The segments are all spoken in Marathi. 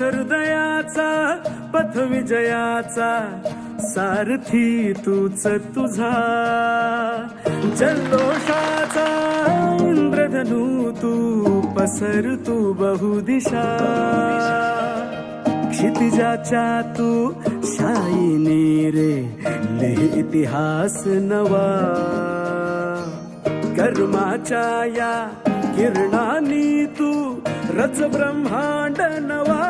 हृदयाचा पथ विजयाचा सारथी तूच तुझा जल्लोषाचा इंद्रधनू तू पसर तू बहुदिशा क्षितिजाच्या तू शाईनी रे लिह इतिहास नवा कर्माच्या या किरणांनी तू रच ब्रह्मांड नवा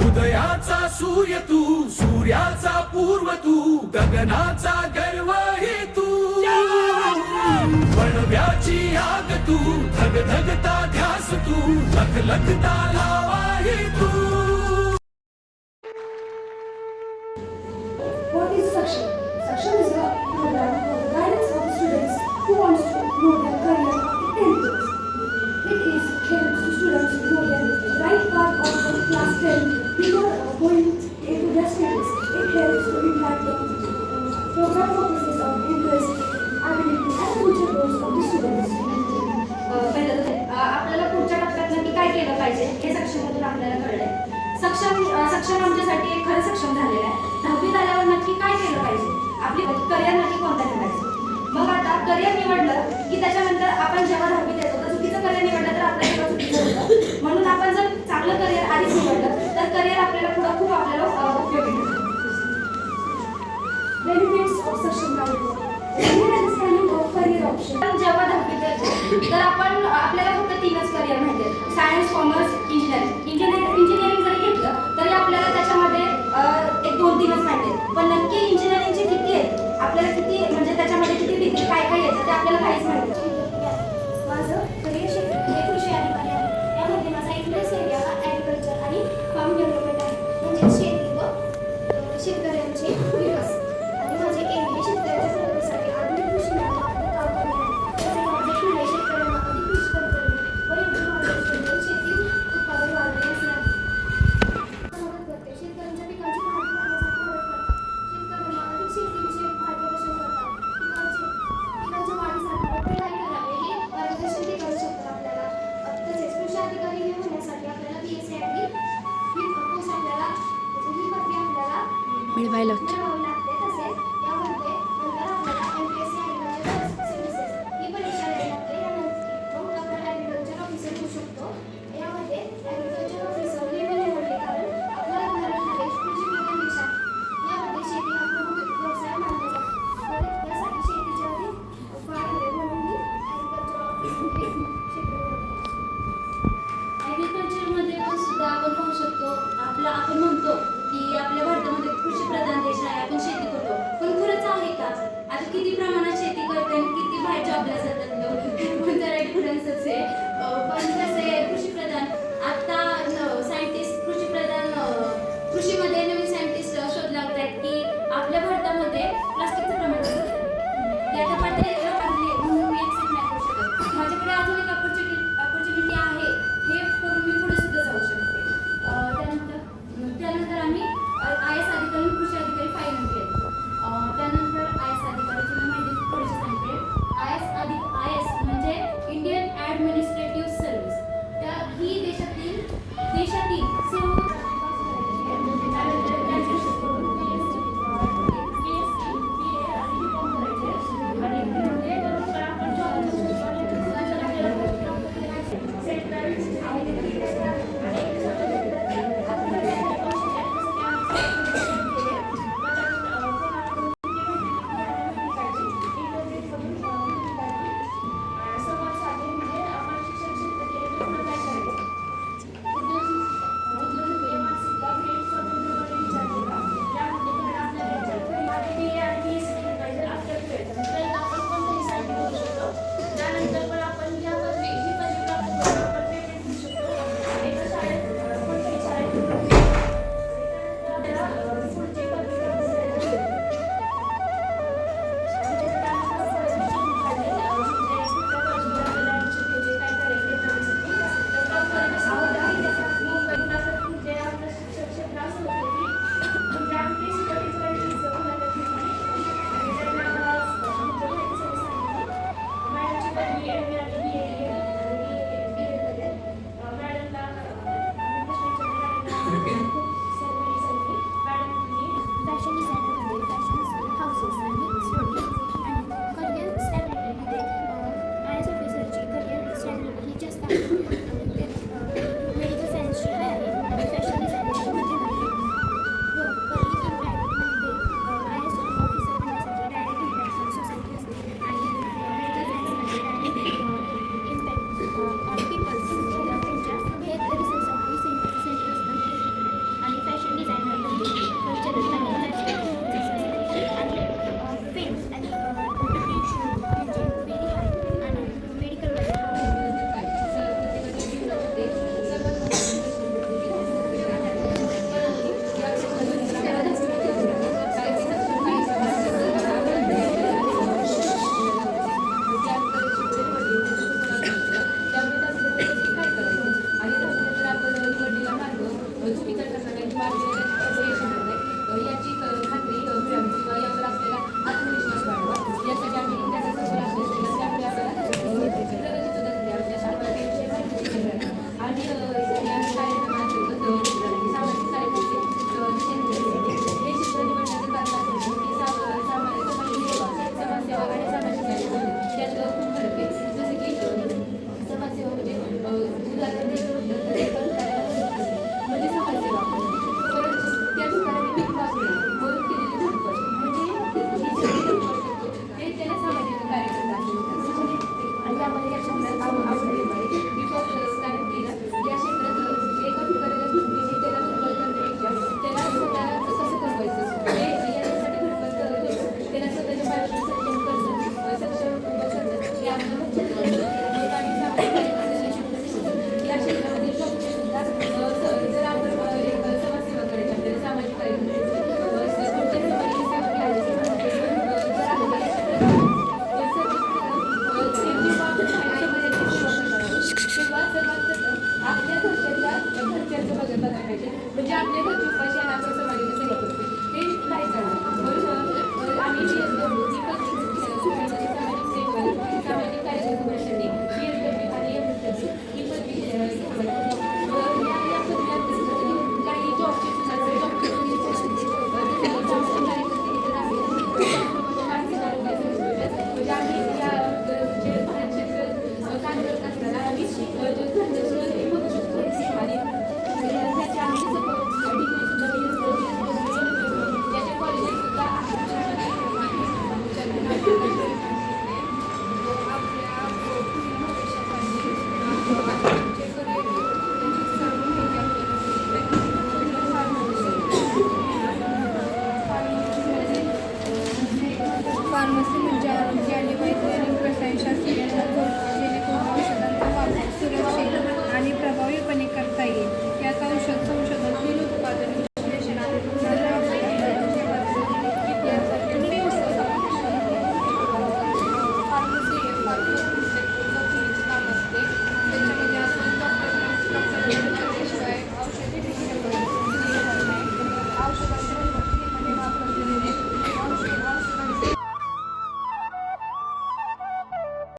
उदयाचा सूर्य तू सूर्याचा पूर्व तू गगनाचा गर्व हे तू वणव्याची आग तू धग धगता ध्यास तू लख लखता लावा हे तू. What is Saksham? Saksham is a program for the guidance of students who wants to know their career after 10 years. It is helps to students know their right path of the class 10 before going into their studies. It helps to impact the program focuses on interest, ability and future goals of the students. आपल्याला पुढच्या टप्प्यात नक्की काय केलं पाहिजे हे सक्षममधून आपल्याला कळलंय. सक्षम आमच्यासाठी एक खरं सक्षम झालेलं आहे. 10वीत आल्यावर नक्की काय केलं पाहिजे, आपली करिअर नक्की कोणतं ठेवायचं. मग आता करिअर निवडलं की त्याच्यानंतर आपण जेव्हा 10वीत येतो तर चुकीचं करिअर निवडलं तर आपल्याला चुकीचं होतं. म्हणून आपण जर चांगलं करिअर आधीच निवडलं तर करिअर आपल्याला पुढं खूप आपल्याला उपयोगी ठरतं. Benefits of Saksham career. Clear understanding of career option. जेव्हा 10वीत येतो तर आपल्याला फक्त 3च करिअर माहिती आहेत, सायन्स, कॉमर्स, इंजिनिअरिंग. इंजिनिअरिंग जरी घेतलं तरी आपल्याला त्याच्यामध्ये एक 2-3च माहिती आहेत. पण नक्की इंजिनिअरिंगचे किती आहेत, आपल्याला किती म्हणजे त्याच्यामध्ये किती डिग्री काय काय येतं ते आपल्याला काहीच माहिती नाही. माझं करिअर क्षेत्र हे कृषी अधिकारी आहे. यामध्ये माझा इंटरेस्ट एरिया हा ॲग्रिकल्चर आणि फार्म डेव्हलपमेंट आहे, म्हणजे शेती व शेतकऱ्यांचे विकास. आणि माझे एम हे शेतकऱ्यांच्या प्रगतीसाठी आधुनिक कृषी यंत्रांवर काम करणे आहे. त्याचे ऑब्जेक्टिव्ह हे शेतकऱ्यांना अधिक कृषी करणे व योग्य मार्गदर्शन करून शेती उत्पादन वाढवणे असे आहे. मदत करते. शेतकऱ्यांच्या पिकांची माहिती करण्यासाठी मदत करतात. शेतकऱ्यांना अधिक शेतीविषयक मार्गदर्शन करतात. पिकांच्या वाढीसाठी काय करावे हे मार्गदर्शन ते करू शकतात आपल्याला. तसेच कृषी अधिकारी हे होण्यासाठी आपल्याला BSc ही कोर्स आपल्याला ही पदवी आपल्याला मिळवायला मिळवावी लागते. तसेच यामध्ये नंतर आपल्याला MPSc ॲग्रिकल्चर सर्व्हिसेस ही परीक्षा द्यावी लागते. यानंतर मग आपण ॲग्रिकल्चर ऑफिसर होऊ शकतो. यामध्ये ॲग्रिकल्चर ऑफिसर हे पण निवडले कारण आपला भारत हा देश कृषी प्रधान देश आहे. यामध्ये शेती हा प्रमुख व्यवसाय मानला जातो. तर यासाठी शेतीची अधिक वाढ व्हावी म्हणून मी ॲग्रिकल्चर ऑफिसर हे क्षेत्र निवडले. ॲग्रिकल्चरमध्ये पण सुद्धा आपण पाहू शकतो, आपण म्हणतो की आपल्या भारतामध्ये कृषी प्रधान देश आहे, आपण शेती करतो. पण खरंच आहे का? आता किती प्रमाणात शेती